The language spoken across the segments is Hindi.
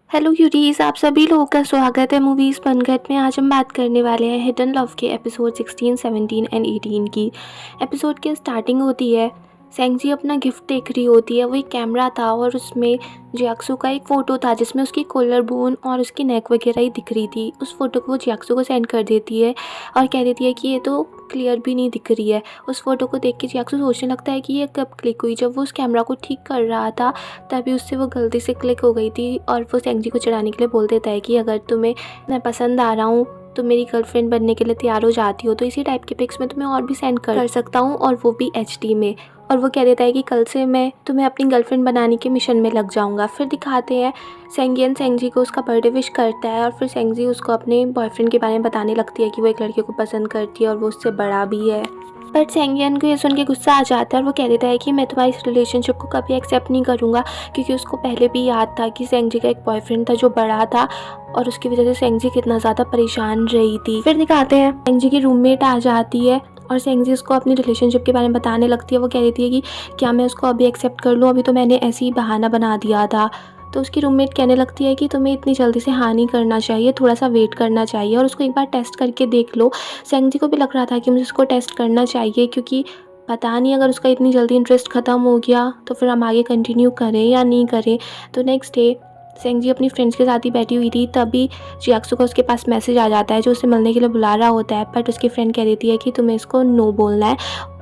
हेलो क्यूटीज, आप सभी लोगों का स्वागत है मूवीज़ बनघट में। आज हम बात करने वाले हैं हिडन लव के एपिसोड 16, 17 एंड 18 की। एपिसोड की स्टार्टिंग होती है, सेंगजी अपना गिफ्ट देख रही होती है। वो एक कैमरा था और उसमें जियाक्सू का एक फ़ोटो था जिसमें उसकी कॉलर बोन और उसकी नेक वगैरह ही दिख रही थी। उस फ़ोटो को वो जियाक्सू को सेंड कर देती है और कह देती है कि ये तो क्लियर भी नहीं दिख रही है। उस फ़ोटो को देख के जियाक्सू सोचने लगता है कि ये कब क्लिक हुई। जब वो उस कैमरा को ठीक कर रहा था तभी उससे वो गलती से क्लिक हो गई थी और वो सेंगजी को चिढ़ाने के लिए बोल देता है कि अगर तुम्हें मैं पसंद आ रहा हूँ तो मेरी गर्लफ्रेंड बनने के लिए तैयार हो जाती हो, तो इसी टाइप के पिक्स मैं तुम्हें और भी सेंड कर सकता हूँ और वो भी HD में। और वो कह देता है कि कल से मैं तुम्हें अपनी गर्लफ्रेंड बनाने के मिशन में लग जाऊंगा। फिर दिखाते हैं सेंगियन सेंगजी को उसका बर्थडे विश करता है और फिर सेंगजी उसको अपने बॉयफ्रेंड के बारे में बताने लगती है कि वो एक लड़के को पसंद करती है और वो उससे बड़ा भी है। बट सेंगियन को ये सुन के गुस्सा आ जाता है और वो कह देता है कि मैं तुम्हारी इस रिलेशनशिप को कभी एक्सेप्ट नहीं करूँगा, क्योंकि उसको पहले भी याद था कि सेंगजी का एक बॉयफ्रेंड था जो बड़ा था और उसकी वजह से सेंगजी कितना ज़्यादा परेशान रही थी। फिर दिखाते हैं सेंगजी की रूममेट आ जाती है और सेंगजी उसको अपनी रिलेशनशिप के बारे में बताने लगती है। वो कह देती है कि क्या मैं उसको अभी एक्सेप्ट कर लूँ, अभी तो मैंने ऐसे ही बहाना बना दिया था। तो उसकी रूममेट कहने लगती है कि तुम्हें इतनी जल्दी से हाँ नहीं करना चाहिए, थोड़ा सा वेट करना चाहिए और उसको एक बार टेस्ट करके देख लो। सेंगजी को भी लग रहा था कि मुझे उसको टेस्ट करना चाहिए, क्योंकि पता नहीं अगर उसका इतनी जल्दी इंटरेस्ट ख़त्म हो गया तो फिर हम आगे कंटिन्यू करें या नहीं करें। तो नेक्स्ट डे सेंगजी अपनी फ्रेंड्स के साथ ही बैठी हुई थी, तभी जियाक्सू का उसके पास मैसेज आ जाता है जो उसे मिलने के लिए बुला रहा होता है। बट उसकी फ्रेंड कह देती है कि तुम्हें इसको नो बोलना है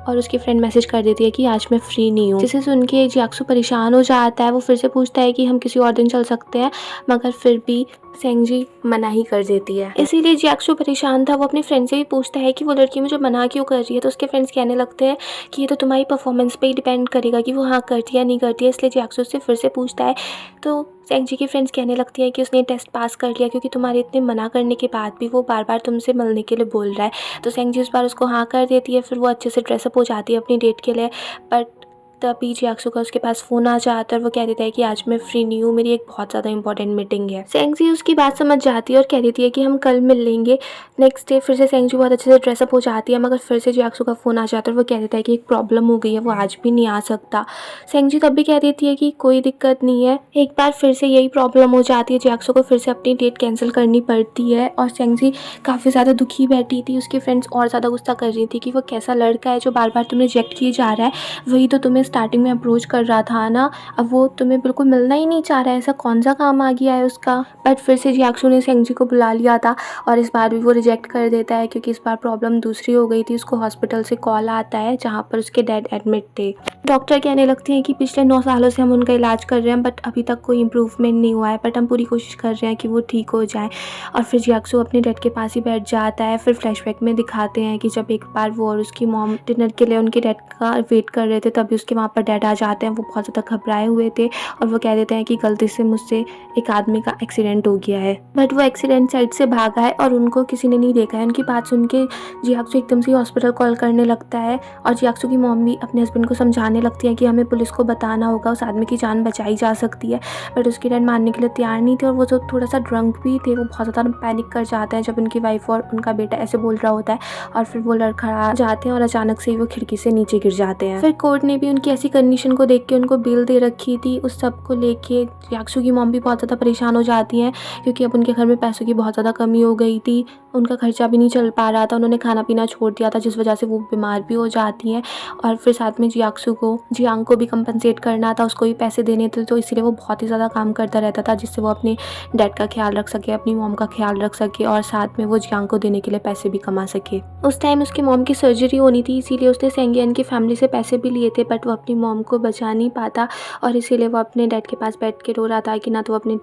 और उसकी फ्रेंड मैसेज कर देती है कि आज मैं फ्री नहीं हूँ। जिसे सुन के जियाक्सू परेशान हो जाता है। वो फिर से पूछता है कि हम किसी और दिन चल सकते हैं, मगर फिर भी सेंगजी मना ही कर देती है। इसीलिए जियाक्सू परेशान था। वो अपनी फ्रेंड से भी पूछता है कि वो लड़की मुझे मना क्यों कर रही है। तो उसके फ्रेंड्स कहने लगते हैं कि ये तो तुम्हारी परफॉर्मेंस पे ही डिपेंड करेगा कि वो हाँ करती है या नहीं करती है। इसलिए जियाक्सू उससे फिर से पूछता है तो सेंगजी की फ्रेंड्स कहने लगती है कि उसने टेस्ट पास कर लिया, क्योंकि तुम्हारे इतने मना करने के बाद भी वो बार बार तुमसे मिलने के लिए बोल रहा है। तो सेंगजी इस बार उसको हाँ कर देती है। फिर वो अच्छे से ड्रेसअप हो जाती है अपनी डेट के लिए। बट तभी जियाक्सू का उसके पास फ़ोन आ जाता है और वो कह देता है कि आज मैं फ्री नहीं हूँ, मेरी एक बहुत ज़्यादा इंपॉर्टेंट मीटिंग है। सेंगजी उसकी बात समझ जाती है और कह देती है कि हम कल मिल लेंगे। नेक्स्ट डे फिर से सेंगजी बहुत अच्छे से ड्रेसअप हो जाती है, मगर फिर से जियाक्सू का फ़ोन आ जाता है और वो कह देता है कि एक प्रॉब्लम हो गई है, वो आज भी नहीं आ सकता। सेंगजी तब भी कह देती है कि कोई दिक्कत नहीं है। एक बार फिर से यही प्रॉब्लम हो जाती है, जियाक्सू को फिर से अपनी डेट कैंसिल करनी पड़ती है और सेंगजी काफ़ी ज़्यादा दुखी बैठी थी। उसकी फ्रेंड्स और ज़्यादा गुस्सा कर रही थी कि वो कैसा लड़का है जो बार बार तुम्हें रिजेक्ट किए जा रहा है, वही तो तुम्हें स्टार्टिंग में अप्रोच कर रहा था ना, अब वो तुम्हें बिल्कुल मिलना ही नहीं चाह रहा है, ऐसा कौन सा काम आ गया है उसका। बट फिर से जियाक्सू ने सेंगजी को बुला लिया था और इस बार भी वो रिजेक्ट कर देता है, क्योंकि इस बार प्रॉब्लम दूसरी हो गई थी। उसको हॉस्पिटल से कॉल आता है जहाँ पर उसके डैड एडमिट थे। डॉक्टर कहने लगती हैं कि पिछले 9 सालों से हम उनका इलाज कर रहे हैं बट अभी तक कोई इम्प्रूवमेंट नहीं हुआ है, बट हम पूरी कोशिश कर रहे हैं कि वो ठीक हो जाए। और फिर जियाक्सू अपने डैड के पास ही बैठ जाता है। फिर फ्लैशबैक में दिखाते हैं कि जब एक बार वो और उसकी मॉम डिनर के लिए उनके डैड का वेट कर रहे थे, तभी उसके वहाँ पर डैड आ जाते हैं। वो बहुत ज़्यादा घबराए हुए थे और वो कह देते हैं कि गलती से मुझसे एक आदमी का एक्सीडेंट हो गया है, बट वो एक्सीडेंट साइड से भागा है और उनको किसी ने नहीं देखा है। उनकी बात सुन के जियाक्सू एकदम से हॉस्पिटल कॉल करने लगता है और जियाक्सू की मॉम भी अपने हस्बैंड को समझाने लगती है कि हमें पुलिस को बताना होगा, उस आदमी की जान बचाई जा सकती है। बट उसकी डैड मानने के लिए तैयार नहीं थे और वो जो थोड़ा सा ड्रंक भी थे, वो बहुत ज़्यादा पैनिक कर जाते हैं जब उनकी वाइफ और उनका बेटा ऐसे बोल रहा होता है। और फिर वो लड़खड़ा जाते हैं और अचानक से ही वो खिड़की से नीचे गिर जाते हैं। फिर कोर्ट ने भी उनकी ऐसी कंडीशन को देख के उनको बेल दे रखी थी। उस सब को लेके जियाक्सू की मॉम भी बहुत ज़्यादा परेशान हो जाती हैं, क्योंकि अब उनके घर में पैसों की बहुत ज़्यादा कमी हो गई थी। उनका खर्चा भी नहीं चल पा रहा था, उन्होंने खाना पीना छोड़ दिया था, जिस वजह से वो बीमार भी हो जाती हैं। और फिर साथ में जियाक्सू को जियांग को भी कंपनसेट करना था, उसको भी पैसे देने थे, तो इसीलिए वो बहुत ही ज़्यादा काम करता रहता था, जिससे वो अपने डैड का ख्याल रख सके, अपनी मॉम का ख्याल रख सके और साथ में वो जियांग को देने के लिए पैसे भी कमा सके। उस टाइम उसकी मॉम की सर्जरी होनी थी, इसीलिए उसने सेंगियन की फैमिली से पैसे भी लिए थे, बट वो अपनी मॉम को बचा नहीं पाता और इसीलिए वो अपने डैड के पास बैठ के रो रहा था कि ना तो वो अपने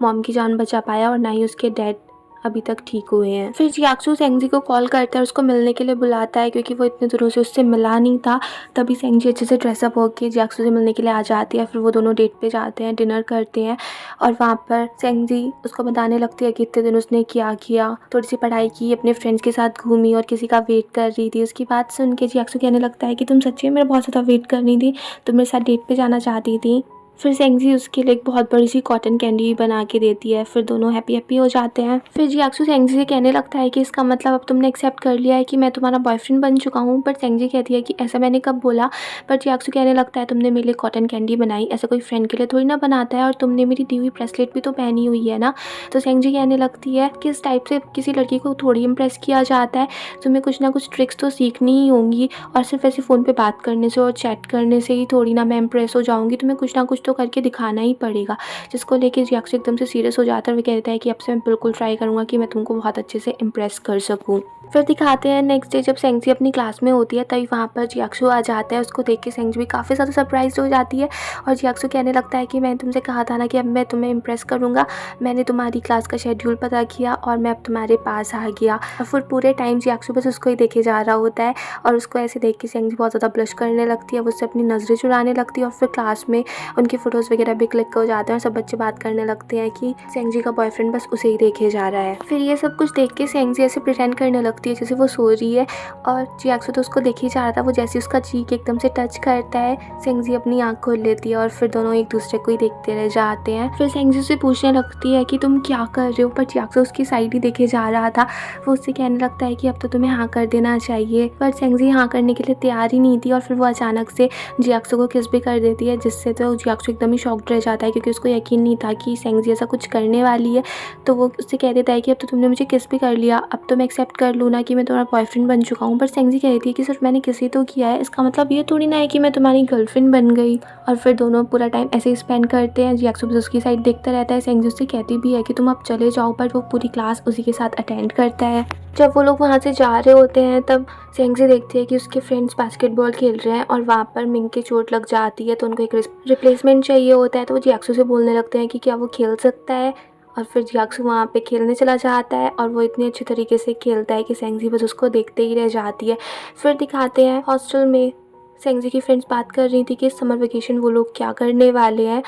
मॉम की जान बचा पाया और ना ही उसके डैड अभी तक ठीक हुए हैं। फिर जियाक्सू सेंगजी को कॉल करता है, उसको मिलने के लिए बुलाता है, क्योंकि वो इतने दिनों से उससे मिला नहीं था। तभी सेंगजी अच्छे से ड्रेसअप होकर जियाक्सू से मिलने के लिए आ जाती है। फिर वो दोनों डेट पे जाते हैं, डिनर करते हैं और वहाँ पर सेंगजी उसको बताने लगती है कि इतने दिन उसने क्या किया, थोड़ी सी पढ़ाई की, अपने फ्रेंड्स के साथ घूमी और किसी का वेट कर रही थी। उसकी बात सुन के जियाक्सू कहने लगता है कि तुम सच्ची में मेरा बहुत ज़्यादा वेट कर रही थी, तुम मेरे साथ डेट पे जाना चाहती थी। फिर सेंगजी उसके लिए एक बहुत बड़ी सी कॉटन कैंडी भी बना के देती है। फिर दोनों हैप्पी हैप्पी हो जाते हैं। फिर जियाक्सु सेंगजी से कहने लगता है कि इसका मतलब अब तुमने एक्सेप्ट कर लिया है कि मैं तुम्हारा बॉयफ्रेंड बन चुका हूँ। पर सेंगजी कहती है कि ऐसा मैंने कब बोला। पर जियाक्सु कहने लगता है तुमने मेरे लिए कॉटन कैंडी बनाई, ऐसा कोई फ्रेंड के लिए थोड़ी ना बनाता है, और तुमने मेरी दी हुई ब्रेसलेट भी तो पहनी हुई है ना। तो सेंगजी कहने लगती है कि इस टाइप से किसी लड़की को थोड़ी इम्प्रेस किया जाता है, तुम्हें कुछ ना कुछ ट्रिक्स तो सीखनी ही होंगी, और सिर्फ ऐसे फ़ोन पे बात करने से और चैट करने से ही थोड़ी ना मैं इम्प्रेस हो जाऊँगी, तुम्हें कुछ ना कुछ तो करके दिखाना ही पड़ेगा। जिसको लेके जियाक्सु एकदम से सीरियस हो जाता है। वो कहता है कि अब से मैं बिल्कुल ट्राई करूँगा कि मैं तुमको बहुत अच्छे से इम्प्रेस कर सकूँ। फिर दिखाते हैं नेक्स्ट डे जब सेंगजी अपनी क्लास में होती है, तभी वहाँ पर जियाक्सु आ जाता है। उसको देख के सेंगजी भी काफ़ी ज़्यादा सरप्राइज़ हो जाती है, और जियाक्सु कहने लगता है कि मैंने तुमसे कहा था ना कि अब मैं तुम्हें इम्प्रेस करूँगा। मैंने तुम्हारी क्लास का शेड्यूल पता किया और मैं अब तुम्हारे पास आ गया। और फिर पूरे टाइम जियाक्सु बस उसको ही देखे जा रहा होता है, और उसको ऐसे देख के सेंगजी बहुत ज़्यादा ब्लश करने लगती है। वो उससे अपनी नज़रें चुराने लगती है, और फिर क्लास में उनकी फ़ोटोज़ वगैरह भी क्लिक हो जाते हैं, और सब बच्चे बात करने लगते हैं कि सेंगजी का बॉयफ्रेंड बस उसे ही देखे जा रहा है। फिर ये सब कुछ देख के सेंगजी ऐसे प्रिटेंड करने लगती है जैसे वो सो रही है, और जियाक्सु तो उसको देख ही जा रहा था। वो जैसे उसका चीक एकदम से टच करता है, सेंगजी अपनी आँख खोल लेती है, और फिर दोनों एक दूसरे को ही देखते रह जाते हैं। फिर सेंगजी से पूछने लगती है कि तुम क्या कर रहे हो, पर जियाक्सु उसकी साइड ही देखे जा रहा था। वो उससे कहने लगता है कि अब तो तुम्हें हाँ कर देना चाहिए, पर सेंगजी हाँ करने के लिए तैयार ही नहीं थी, और फिर वो अचानक से जियाक्सु को किस भी कर देती है, जिससे तो जियाक्सु एकदम ही शॉक्ड रह जाता है, क्योंकि उसको यकीन नहीं था कि सेंगजी ऐसा कुछ करने वाली है। तो वो उससे कह देता है कि अब तो तुमने मुझे किस भी कर लिया, अब तो मैं एक्सेप्ट कर लूँ ना कि मैं तुम्हारा बॉयफ्रेंड बन चुका हूँ। पर सेंगजी कह रही थी कि सिर्फ मैंने किसी तो किया है, इसका मतलब ये थोड़ी ना है कि मैं तुम्हारी गर्लफ्रेंड बन गई। और फिर दोनों पूरा टाइम ऐसे ही स्पेंड करते हैं। जियाक्सु बस उसकी साइड देखता रहता है। सेंगजी उससे कहती भी है कि तुम अब चले जाओ, पर वो पूरी क्लास उसी के साथ अटेंड करता है। जब वो लोग वहाँ से जा रहे होते हैं, तब सेंगजी देखती है कि उसके फ्रेंड्स बास्केटबॉल खेल रहे हैं, और वहाँ पर मिंग की चोट लग जाती है, तो उनको एक रिप्लेसमेंट चाहिए होता है। तो वो जियाक्सु से बोलने लगते हैं कि क्या वो खेल सकता है, और फिर जियाक्सु वहाँ पे खेलने चला जाता है, और वो इतनी अच्छी तरीके से खेलता है कि सेंगजी बस उसको देखते ही रह जाती है। फिर दिखाते हैं हॉस्टल में सेंगजी की फ्रेंड्स बात कर रही थी कि इस समर वेकेशन वो लोग क्या करने वाले हैं।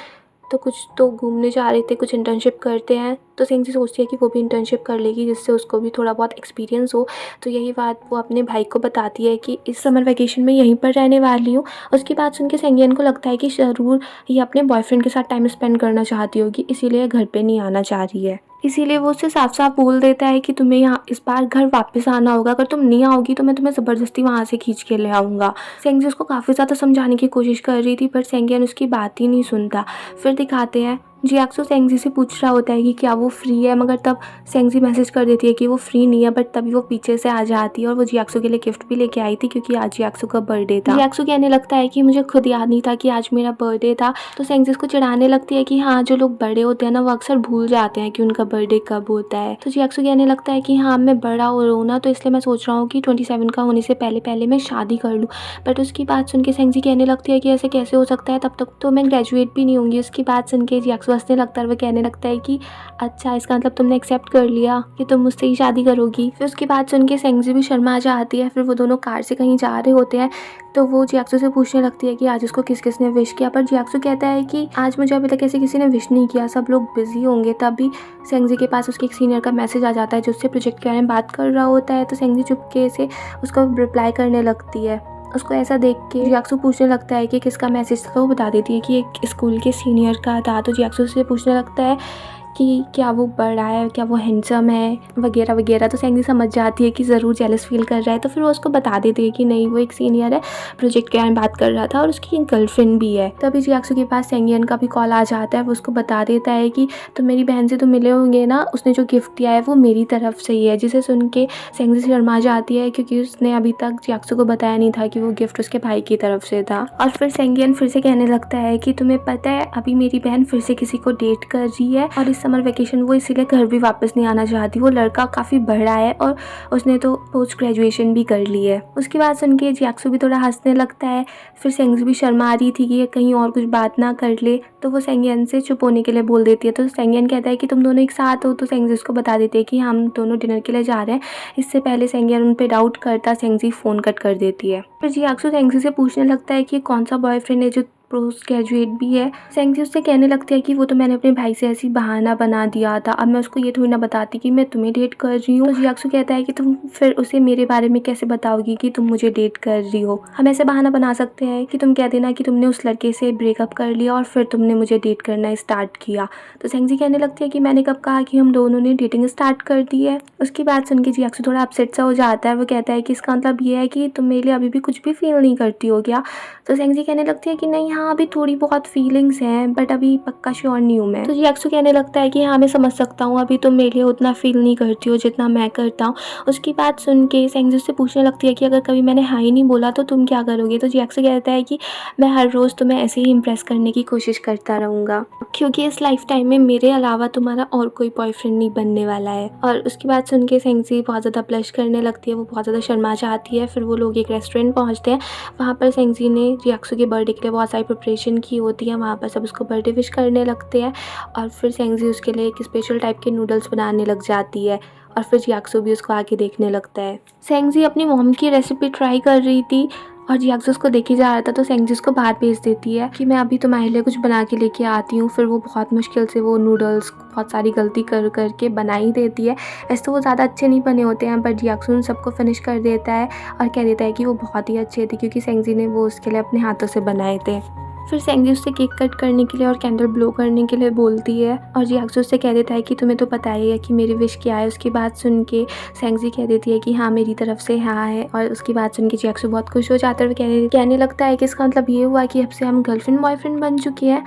तो कुछ तो घूमने जा रहे थे, कुछ इंटर्नशिप करते हैं। तो सेंगजी सोचती है कि वो भी इंटर्नशिप कर लेगी, जिससे उसको भी थोड़ा बहुत एक्सपीरियंस हो। तो यही बात वो अपने भाई को बताती है कि इस समर वेकेशन में यहीं पर रहने वाली हूँ। उसकी बात सुन के सेंगियन को लगता है कि ज़रूर ये अपने बॉयफ्रेंड के साथ टाइम स्पेंड करना चाहती होगी, इसीलिए घर पे नहीं आना चाह रही है। इसीलिए वो उससे साफ साफ बोल देता है कि तुम्हें यहाँ इस बार घर वापस आना होगा, अगर तुम नहीं आओगी तो मैं तुम्हें ज़बरदस्ती वहाँ से खींच के ले आऊँगा। सेंगजी उसको काफ़ी ज़्यादा समझाने की कोशिश कर रही थी, पर सेंगियन उसकी बात ही नहीं सुनता। फिर दिखाते हैं जियाक्सु सेंगजी से पूछ रहा होता है कि क्या वो फ्री है, मगर तब सेंगजी मैसेज कर देती है कि वो फ्री नहीं है। बट तभी वो पीछे से आ जाती है, और वो जियाक्सु के लिए गिफ्ट भी लेके आई थी, क्योंकि आज जियाक्सु का बर्थडे था। जियाक्सु कहने लगता है कि मुझे खुद याद नहीं था कि आज मेरा बर्थडे था। तो सेंगजी उसको चिढ़ाने लगती है कि हाँ, जो लोग बड़े होते हैं ना, वो अक्सर भूल जाते हैं कि उनका बर्थडे कब होता है। तो जियाक्सु कहने लगता है कि हाँ, मैं बड़ा हो रहा हूँ ना, तो इसलिए मैं सोच रहा हूँ कि 27 का होने से पहले पहले मैं शादी कर लूँ। बट उसकी बात सुन के सेंगजी कहने लगती है कि ऐसे कैसे हो सकता है, तब तक तो मैं ग्रेजुएट भी नहीं होंगी। उसकी बात सुन के जियाक्सु हंसने लगता है, वो कहने लगता है कि अच्छा, इसका मतलब तुमने एक्सेप्ट कर लिया कि तुम मुझसे ही शादी करोगी। फिर उसकी बात सुन के सेंगजी भी शर्मा जाती है। फिर वो दोनों कार से कहीं जा रहे होते हैं, तो वो जियाक्सु से पूछने लगती है कि आज उसको किस किस ने विश किया। पर जियाक्सु कहता है कि आज मुझे अभी तक ऐसे किसी ने विश नहीं किया, सब लोग बिजी होंगे। तभी सेंगजी के पास उसके एक सीनियर का मैसेज आ जाता है, जो उससे प्रोजेक्ट के बारे में बात कर रहा होता है। तो सेंगजी चुपके से उसको रिप्लाई करने लगती है। उसको ऐसा देख के जियाक्सु पूछने लगता है कि किसका मैसेज था, तो वो बता देती है कि एक स्कूल के सीनियर का था। तो जियाक्सु से पूछने लगता है कि क्या वो बड़ा है, क्या वो हैंडसम है, वगैरह वगैरह। तो सेंगजी समझ जाती है कि ज़रूर जेलस फील कर रहा है। तो फिर वो उसको बता देती है कि नहीं, वो एक सीनियर है, प्रोजेक्ट के बारे में बात कर रहा था, और उसकी एक गर्लफ्रेंड भी है। तभी जियाक्सु के पास सेंगियन का भी कॉल आ जाता है। वो उसको बता देता है कि तुम मेरी बहन से तो मिले होंगे ना, उसने जो गिफ्ट दिया है वो मेरी तरफ से ही है। जिसे सुन के सेंगजी शर्मा जाती है, क्योंकि उसने अभी तक जियाक्सु को बताया नहीं था कि वो गिफ्ट उसके भाई की तरफ से था। और फिर सेंगियन फिर से कहने लगता है कि तुम्हें पता है, अभी मेरी बहन फिर से किसी को डेट कर रही है, और समर वेकेशन वो इसीलिए घर भी वापस नहीं आना चाहती। वो लड़का काफ़ी बड़ा है, और उसने तो पोस्ट ग्रेजुएशन भी कर ली है। उसकी बात सुन के जियाक्सु भी थोड़ा हंसने लगता है। फिर सेंगजी भी शर्मा रही थी कि ये कहीं और कुछ बात ना कर ले, तो वो सेंगियन से चुप होने के लिए बोल देती है। तो सेंगियन कहता है कि तुम दोनों एक साथ हो। तो सेंगजी उसको बता देती है कि हम दोनों डिनर के लिए जा रहे हैं। इससे पहले सेंगियन उन पर डाउट करता, सेंगजी फ़ोन कट कर देती है। फिर जियाक्सु सेंगजी से पूछने लगता है कि कौन सा बॉयफ्रेंड है जो पोस्ट ग्रेजुएट भी है। सेंगजी उससे कहने लगती है कि वो तो मैंने अपने भाई से ऐसी बहाना बना दिया था, अब मैं उसको ये थोड़ी ना बताती कि मैं तुम्हें डेट कर रही हूँ। तो जियाक्सु कहता है कि तुम फिर उसे मेरे बारे में कैसे बताओगी कि तुम मुझे डेट कर रही हो। हम ऐसे बहाना बना सकते हैं कि तुम कह देना कि तुमने उस लड़के से ब्रेकअप कर लिया और फिर तुमने मुझे डेट करना स्टार्ट किया। तो सेंगजी कहने लगती है कि मैंने कब कहा कि हम दोनों ने डेटिंग स्टार्ट कर दी है। उसकी बात सुन के जियाक्सु थोड़ा अपसेट सा हो जाता है। वो कहता है कि इसका मतलब ये है कि तुम मेरे लिए अभी भी कुछ भी फील नहीं करती हो क्या? तो सेंगजी कहने लगती है कि नहीं, हाँ अभी थोड़ी बहुत फीलिंग्स हैं बट अभी पक्का श्योर नहीं हूँ मैं। तो जियाक्सु कहने लगता है कि हाँ मैं समझ सकता हूँ, अभी तुम मेरे लिए उतना फील नहीं करती हो जितना मैं करता हूँ। उसकी बात सुन के सेंगजी से पूछने लगती है कि अगर कभी मैंने हाँ ही नहीं बोला तो तुम क्या करोगे? तो जियाक्सु कहता है कि मैं हर रोज़ तुम्हें ऐसे ही इम्प्रेस करने की कोशिश करता रहूँगा, क्योंकि इस लाइफ टाइम में मेरे अलावा तुम्हारा और कोई बॉयफ्रेंड नहीं बनने वाला है। और उसकी बात सुन के सेंगजी बहुत ज़्यादा ब्लश करने लगती है, वो बहुत ज़्यादा शर्मा जाती है। फिर वो लोग एक रेस्टोरेंट पहुँचते हैं। वहाँ पर सेंगजी ने जियाक्सु के बर्थडे के लिए बहुत सारी प्रिपरेशन की होती है। वहाँ पर सब उसको बर्थडे विश करने लगते हैं और फिर सेंगजी उसके लिए एक स्पेशल टाइप के नूडल्स बनाने लग जाती है और फिर जियाक्सु भी उसको आके देखने लगता है। सेंगजी अपनी मॉम की रेसिपी ट्राई कर रही थी और जियाक्सु उसको देखे जा रहा था, तो सेंगजी उसको बाहर भेज देती है कि मैं अभी तुम्हारे लिए कुछ बना के लेके आती हूँ। फिर वो बहुत मुश्किल से वो नूडल्स बहुत सारी गलती कर करके बना ही देती है। वैसे तो वो ज़्यादा अच्छे नहीं बने होते हैं बट जियाक्सु उन सबको फिनिश कर देता है और कह देता है कि वो बहुत ही अच्छे थे क्योंकि सेंगजी ने वो उसके लिए अपने हाथों से बनाए थे। फिर सेंगजी उससे केक कट करने के लिए और कैंडल ब्लो करने के लिए बोलती है और जियाक्सु उससे कह देता है कि तुम्हें तो पता ही है कि मेरी विश क्या है। उसकी बात सुन के सेंगजी कह देती है कि हाँ मेरी तरफ से हाँ है और उसकी बात सुन के जियाक्सु बहुत खुश हो जाता है और कहने लगता है कि इसका मतलब ये हुआ कि अब से हम गर्लफ्रेंड बॉयफ्रेंड बन चुके हैं।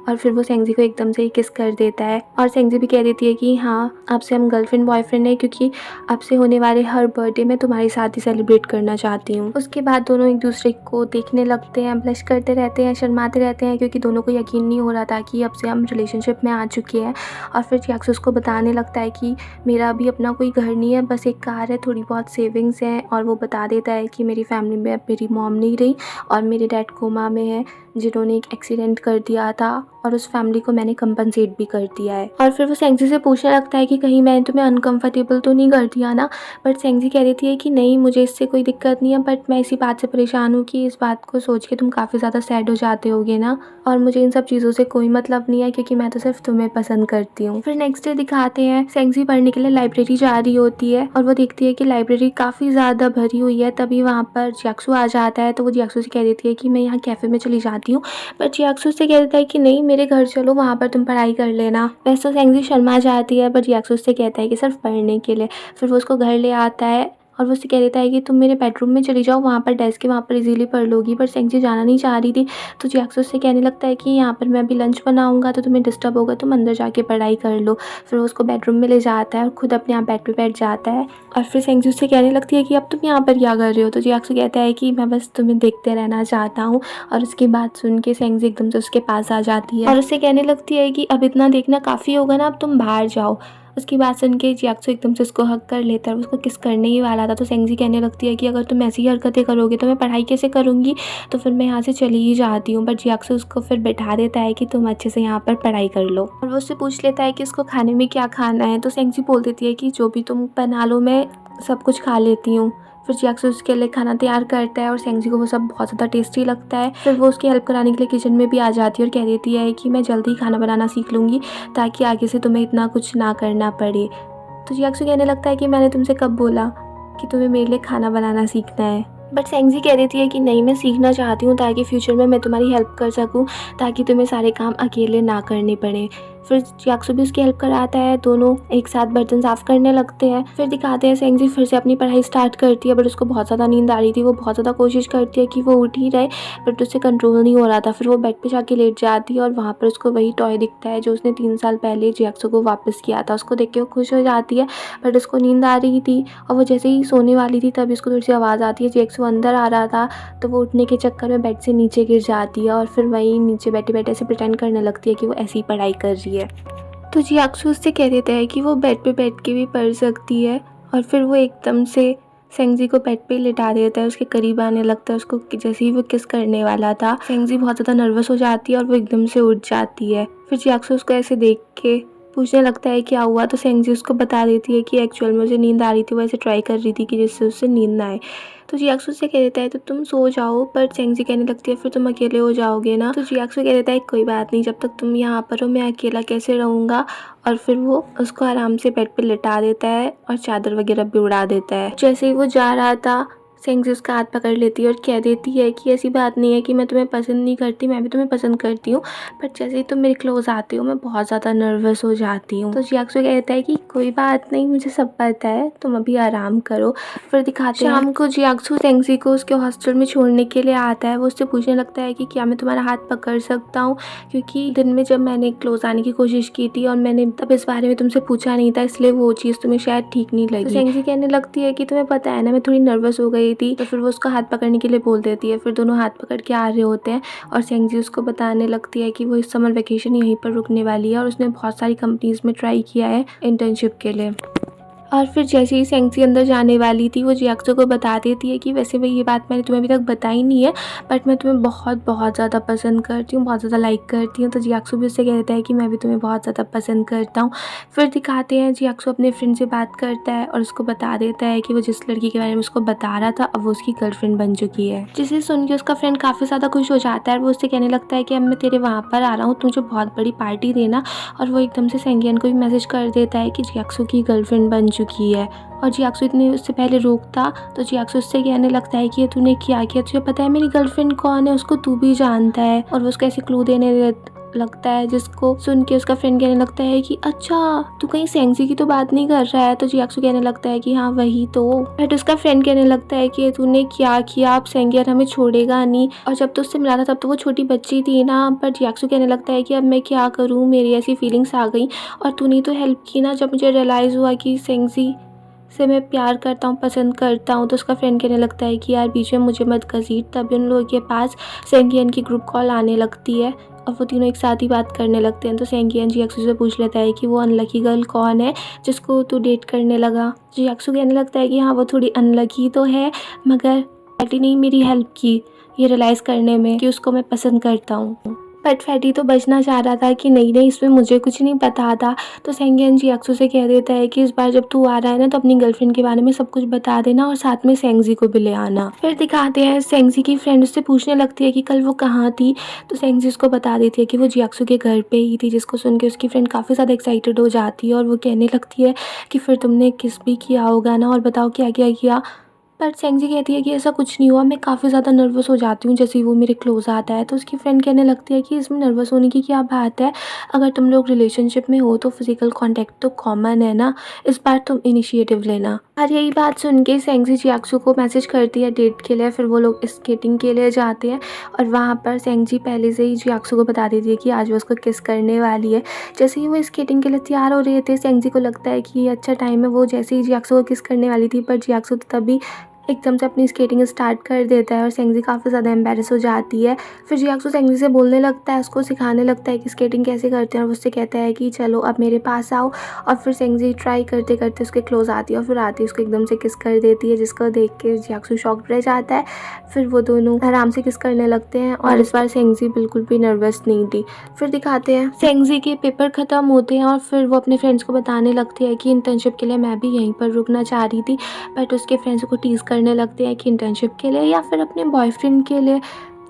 और फिर वो सेंगजी को एकदम से ही किस कर देता है और सेंगजी भी कह देती है कि हाँ अब से हम गर्लफ्रेंड बॉयफ्रेंड है क्योंकि अब से होने वाले हर बर्थडे में तुम्हारे साथ ही सेलिब्रेट करना चाहती हूँ। उसके बाद दोनों एक दूसरे को देखने लगते हैं, ब्लश करते रहते हैं, शर्माते रहते हैं क्योंकि दोनों को यकीन नहीं हो रहा था कि अब से हम रिलेशनशिप में आ चुके हैं। और फिर जियाक्सु उसको बताने लगता है कि मेरा अभी अपना कोई घर नहीं है, बस एक कार है, थोड़ी बहुत सेविंग्स हैं। और वो बता देता है कि मेरी फैमिली में अब मेरी मॉम नहीं रही और मेरे डैड कोमा में है जिन्होंने एक एक्सीडेंट कर दिया था और उस फैमिली को मैंने कंपनसेट भी कर दिया है। और फिर वो सेंगजी से पूछने लगता है कि कहीं मैंने तुम्हें अनकंफर्टेबल तो नहीं कर दिया ना? बट सेंगजी कह देती है कि नहीं मुझे इससे कोई दिक्कत नहीं है, बट मैं इसी बात से परेशान हूँ कि इस बात को सोच के तुम काफ़ी ज़्यादा सैड हो जाते होगे ना, और मुझे इन सब चीज़ों से कोई मतलब नहीं है क्योंकि मैं तो सिर्फ तुम्हें पसंद करती हूँ। फिर नेक्स्ट डे दिखाते हैं सेंगजी पढ़ने के लिए लाइब्रेरी जा रही होती है और वो देखती है कि लाइब्रेरी काफ़ी ज़्यादा भरी हुई है। तभी वहाँ पर जियाक्सु आ जाता है तो वो जियाक्सु से कह देती है कि मैं यहाँ कैफ़े में चली जाती हूँ, पर जियाक्सु से कह देता है कि नहीं मेरे घर चलो, वहाँ पर तुम पढ़ाई कर लेना। वैसे तो सेंगजी शर्मा जाती है पर जियाक्सु से कहता है कि सिर्फ पढ़ने के लिए। फिर वो उसको घर ले आता है और वो उससे कह देता है कि तुम मेरे बेडरूम में चली जाओ, वहाँ पर डेस्क है, वहाँ पर इजीली पढ़ लोगी। पर सेंगजी जाना नहीं चाह रही थी तो जियाक्सु से कहने लगता है कि यहाँ पर मैं अभी लंच बनाऊंगा तो तुम्हें डिस्टर्ब होगा, तुम अंदर जाके पढ़ाई कर लो। फिर वो उसको बेडरूम में ले जाता है और खुद अपने आप बेड पे बैठ जाता है और फिर सेंगजी उससे कहने लगती है कि अब तुम यहाँ पर क्या कर रहे हो? तो जियाक्सु कहता है कि मैं बस तुम्हें देखते रहना चाहता हूँ। और उसकी बात सुन के सेंगजी एकदम से उसके पास आ जाती है और उससे कहने लगती है कि अब इतना देखना काफ़ी होगा ना, अब तुम बाहर जाओ। उसकी बात सुन के जियाक्सु एकदम से उसको हक कर लेता है, उसको किस करने ही वाला था। तो सेंगजी कहने लगती है कि अगर तुम ऐसी हरकतें करोगे तो मैं पढ़ाई कैसे करूँगी, तो फिर मैं यहाँ से चली ही जाती हूँ। बट जियाक्सु उसको फिर बैठा देता है कि तुम अच्छे से यहाँ पर पढ़ाई कर लो और वो उससे पूछ लेता है कि उसको खाने में क्या खाना है। तो सेंगजी बोल देती है कि जो भी तुम बना लो मैं सब कुछ खा लेती हूँ। फिर जियाक्सु उसके लिए खाना तैयार करता है और सेंगजी को वो सब बहुत ज़्यादा टेस्टी लगता है। फिर वो उसकी हेल्प कराने के लिए किचन में भी आ जाती है और कह देती है कि मैं जल्दी खाना बनाना सीख लूँगी ताकि आगे से तुम्हें इतना कुछ ना करना पड़े। तो जियाक्सु कहने लगता है कि मैंने तुमसे कब बोला कि तुम्हें मेरे लिए खाना बनाना सीखना है? बट सेंगजी कह देती है कि नहीं मैं सीखना चाहती हूँ ताकि फ्यूचर में मैं तुम्हारी हेल्प कर सकूँ, ताकि तुम्हें सारे काम अकेले ना करने पड़े। फिर जियाक्सु भी उसकी हेल्प कराता है, दोनों एक साथ बर्तन साफ करने लगते हैं। फिर दिखाते हैं सेंगजी फिर से अपनी पढ़ाई स्टार्ट करती है बट उसको बहुत ज़्यादा नींद आ रही थी। वो बहुत ज़्यादा कोशिश करती है कि वो उठ ही रहे बट उससे कंट्रोल नहीं हो रहा था। फिर वो बेड पे जाके लेट जाती है और वहाँ पर उसको वही टॉय दिखता है जो उसने 3 साल पहले जियाक्सु को वापस किया था। उसको देख के वो खुश हो जाती है बट उसको नींद आ रही थी और वो जैसे ही सोने वाली थी तभी उसको थोड़ी सी आवाज़ आती है, जियाक्सु अंदर आ रहा था। तो वो उठने के चक्कर में बेड से नीचे गिर जाती है और फिर वहीं नीचे बैठे बैठे ऐसे प्रिटेंड करने लगती है कि वो ऐसी पढ़ाई कर रही है। तो जियाक्सु उससे कह देता है कि वो बेड पे बैठ के भी पढ़ सकती है और फिर वो एकदम से सेंगजी को बेड पे लिटा देता है, उसके करीब आने लगता है। उसको जैसे ही वो किस करने वाला था सेंगजी बहुत ज़्यादा नर्वस हो जाती है और वो एकदम से उठ जाती है। फिर जियाक्सु उसको ऐसे देख के पूछने लगता है क्या हुआ, तो सेंगजी उसको बता देती है कि एक्चुअल में मुझे नींद आ रही थी, वो ऐसे ट्राई कर रही थी कि जिससे उससे नींद ना आए। तो जियाक्सु से कह देता है तो तुम सो जाओ, पर सेंगजी कहने लगती है फिर तुम अकेले हो जाओगे ना। तो जियाक्सु कह देता है कोई बात नहीं, जब तक तुम यहाँ पर हो मैं अकेला कैसे रहूँगा। और फिर वो उसको आराम से बेड पे लिटा देता है और चादर वगैरह भी उड़ा देता है। जैसे ही वो जा रहा था, सेंगजी उसका हाथ पकड़ लेती है और कह देती है कि ऐसी बात नहीं है कि मैं तुम्हें पसंद नहीं करती, मैं भी तुम्हें पसंद करती हूँ, बट जैसे ही तुम मेरे क्लोज आती हो मैं बहुत ज़्यादा नर्वस हो जाती हूँ। तो जियाक्सु कहता है कि कोई बात नहीं, मुझे सब पता है, तुम अभी आराम करो। फिर दिखाते हैं शाम को जियाक्सु सेंगजी को उसके हॉस्टल में छोड़ने के लिए आता है। वो उससे पूछने लगता है कि क्या मैं तुम्हारा हाथ पकड़ सकता हूँ, क्योंकि दिन में जब मैंने क्लोज आने की कोशिश की थी और मैंने तब इस बारे में तुमसे पूछा नहीं था, इसलिए वो चीज़ तुम्हें शायद ठीक नहीं लगी। तो सेंगजी कहने लगती है कि तुम्हें पता है ना मैं थोड़ी नर्वस हो गई थी। तो फिर वो उसका हाथ पकड़ने के लिए बोल देती है। फिर दोनों हाथ पकड़ के आ रहे होते हैं और सेंगजी उसको बताने लगती है कि वो इस समर वेकेशन यहीं पर रुकने वाली है और उसने बहुत सारी कंपनीज में ट्राई किया है इंटर्नशिप के लिए। और फिर जैसे ही सेंगजी अंदर जाने वाली थी, वो जियाक्सु को बता देती है कि वैसे भाई ये बात मैंने तुम्हें अभी तक बताई नहीं है, बट मैं तुम्हें बहुत बहुत ज़्यादा पसंद करती हूँ, बहुत ज़्यादा लाइक करती हूँ। तो जियाक्सु भी उससे कह देता है कि मैं भी तुम्हें बहुत ज़्यादा पसंद करता हूँ। फिर दिखाते हैं जियाक्सु अपने फ्रेंड से बात करता है और उसको बता देता है कि वो जिस लड़की के बारे में उसको बता रहा था अब वो उसकी गर्लफ्रेंड बन चुकी है। जिसे सुन के उसका फ्रेंड काफ़ी ज़्यादा खुश हो जाता है और वो उससे कहने लगता है कि अब मैं तेरे वहाँ पर आ रहा हूँ, तो मुझे बहुत बड़ी पार्टी देना। और वो एकदम से सेंगियन को भी मैसेज कर देता है कि जियाक्सु की गर्लफ्रेंड बन चुकी है। और जियाक्सु इतने उससे पहले रोकता, तो जियाक्सु उससे कहने लगता है कि ये तूने क्या किया, तुझे पता है मेरी गर्लफ्रेंड कौन है, उसको तू भी जानता है। और वो उसको ऐसे क्लू देने लगता है, जिसको सुन के उसका फ्रेंड कहने लगता है कि अच्छा तू कहीं सेंगजी की तो बात नहीं कर रहा है। तो जियाक्सु कहने लगता है कि हाँ वही तो। बट उसका फ्रेंड कहने लगता है कि तूने क्या किया, अब सेंगियन हमें छोड़ेगा नहीं। और जब तो उससे मिला था तब तो वो छोटी बच्ची थी ना। पर जियाक्सु कहने लगता है कि अब मैं क्या करूँ, मेरी ऐसी फीलिंग्स आ गई और तूने तो हेल्प की ना जब मुझे रियलाइज़ हुआ कि सेंगजी से मैं प्यार करता हूँ, पसंद करता हूँ। तो उसका फ्रेंड कहने लगता है कि यार बीच में मुझे मत घसीट। तभी उन लोगों के पास सेंगियन की ग्रुप कॉल आने लगती है और वो तीनों एक साथ ही बात करने लगते हैं। तो सेंगियन जियाक्सु से पूछ लेता है कि वो अनलकी गर्ल कौन है जिसको तू डेट करने लगा। जियाक्सु कहने लगता है कि हाँ वो थोड़ी अनलकी तो है, मगर फैटी ने मेरी हेल्प की ये रियलाइज़ करने में कि उसको मैं पसंद करता हूँ। बट फैटी तो बचना चाह रहा था कि नहीं नहीं इसमें मुझे कुछ नहीं पता था। तो सेंगियन जियाक्सु से कह देता है कि इस बार जब तू आ रहा है ना तो अपनी गर्लफ्रेंड के बारे में सब कुछ बता देना और साथ में सेंगजी को भी ले आना। फिर दिखाते हैं सेंगजी की फ्रेंड उससे पूछने लगती है कि कल वो कहाँ थी। तो सेंगजी उसको बता देती है कि वो जियाक्सु के घर पे ही थी, जिसको सुन के उसकी फ्रेंड काफ़ी ज़्यादा एक्साइटेड हो जाती है और वो कहने लगती है कि फिर तुमने किस भी किया होगा ना और बताओ क्या क्या किया। पर सेंगजी कहती है कि ऐसा कुछ नहीं हुआ, मैं काफ़ी ज़्यादा नर्वस हो जाती हूँ जैसे ही वो मेरे क्लोज आता है। तो उसकी फ्रेंड कहने लगती है कि इसमें नर्वस होने की क्या बात है, अगर तुम लोग रिलेशनशिप में हो तो फिजिकल कांटेक्ट तो कॉमन है ना, इस बार तुम इनिशिएटिव लेना। और यही बात सुन के सेंगजी जियाक्सु को मैसेज करती है डेट के लिए। फिर वो लोग स्केटिंग के लिए जाते हैं और वहाँ पर सेंगजी पहले से ही जियाक्सु को बता देती है कि आज वो उसको किस करने वाली है। जैसे ही वो स्केटिंग के लिए तैयार हो रहे थे, सेंगजी को लगता है कि ये अच्छा टाइम है। वो जैसे ही जियाक्सु को किस करने वाली थी, पर जियाक्सु तभी एकदम से अपनी स्केटिंग स्टार्ट कर देता है और सेंगजी काफ़ी ज़्यादा एम्बेरस हो जाती है। फिर जियाक्सु सेंगजी से बोलने लगता है, उसको सिखाने लगता है कि स्केटिंग कैसे करते हैं और उससे कहता है कि चलो अब मेरे पास आओ। और फिर सेंगजी ट्राई करते करते उसके क्लोज आती है और फिर आती है उसको एकदम से किस कर देती है, जिसको देख के जियाक्सु शॉक्ड रह जाता है। फिर वो दोनों आराम से किस करने लगते हैं और इस बार सेंगजी बिल्कुल भी नर्वस नहीं थी। फिर दिखाते हैं सेंगजी के पेपर ख़त्म होते हैं और फिर वो अपने फ्रेंड्स को बताने लगती है कि इंटर्नशिप के लिए मैं भी यहीं पर रुकना चाह रही थी। बट उसके फ्रेंड्स को टीज़ करने लगते हैं कि इंटर्नशिप के लिए या फिर अपने बॉयफ्रेंड के लिए।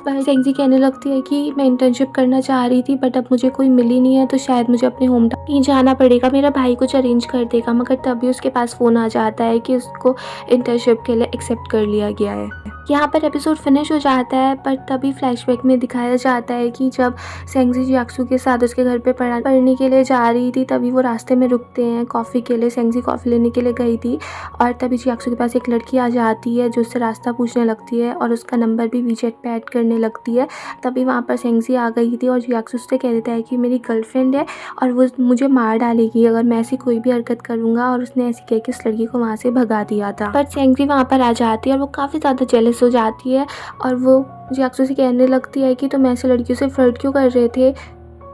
पर सेंगजी कहने लगती है कि मैं इंटर्नशिप करना चाह रही थी बट अब मुझे कोई मिली नहीं है, तो शायद मुझे अपने होम टाउन ही जाना पड़ेगा, मेरा भाई कुछ अरेंज कर देगा। मगर तभी उसके पास फ़ोन आ जाता है कि उसको इंटर्नशिप के लिए एक्सेप्ट कर लिया गया है। यहाँ पर एपिसोड फिनिश हो जाता है, पर तभी फ्लैशबैक में दिखाया जाता है कि जब सेंगजी जियाक्सु के साथ उसके घर पे पढ़ने के लिए जा रही थी, तभी वो रास्ते में रुकते हैं कॉफ़ी के लिए। सेंगजी कॉफ़ी लेने के लिए गई थी और तभी जियाक्सु के पास एक लड़की आ जाती है जो उससे रास्ता पूछने लगती है और उसका नंबर भी वीचैट पे ऐड करने लगती है। तभी वहाँ पर सेंगजी आ गई थी और जियाक्सु उससे कह देता है कि मेरी गर्लफ्रेंड है और वो मुझे मार डालेगी अगर मैं ऐसी कोई भी हरकत करूँगा, और उसने ऐसी कह के इस लड़की को वहाँ से भगा दिया था। पर सेंगजी वहाँ पर आ जाती है और वो काफ़ी ज़्यादा जेलस हो जाती है और वो जियाक्सु से कहने लगती है कि तुम ऐसे लड़कियों से फ्लर्ट क्यों कर रहे थे।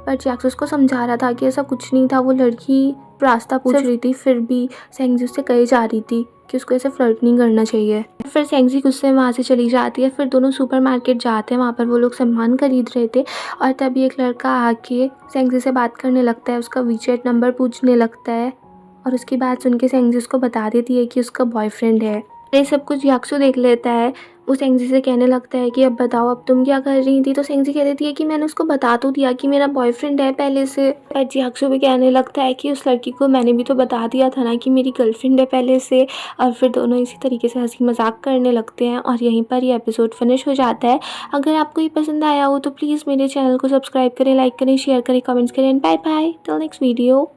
पर जियाक्सु उसको समझा रहा था कि ऐसा कुछ नहीं था, वो लड़की रास्ता पूछ रही थी, फिर भी सेंगजी उससे कही जा रही थी कि उसको ऐसे फ्लर्ट नहीं करना चाहिए। फिर सेंगजी गुस्से में वहाँ से चली जाती है। फिर दोनों सुपरमार्केट जाते हैं, वहाँ पर वो लोग सामान खरीद रहे थे और तभी एक लड़का आके सेंगजी से बात करने लगता है, उसका वीचैट नंबर पूछने लगता है और उसकी बात सुन के सेंगजी उसको बता देती है कि उसका बॉयफ्रेंड है। ये सब कुछ याक्सू देख लेता है। वो सेंगजी से कहने लगता है कि अब बताओ, अब तुम क्या कर रही थी? तो सेंगजी कह देती है कि मैंने उसको बता तो दिया कि मेरा बॉयफ्रेंड है पहले से। याक्सू भी कहने लगता है कि उस लड़की को मैंने भी तो बता दिया था ना कि मेरी गर्लफ्रेंड है पहले से। और फिर दोनों इसी तरीके से हंसी मजाक करने लगते हैं और यहीं पर ये एपिसोड फिनिश हो जाता है। अगर आपको ये पसंद आया हो तो प्लीज़ मेरे चैनल को सब्सक्राइब करें, लाइक करें, शेयर करें, कमेंट्स करें and bye bye till next video.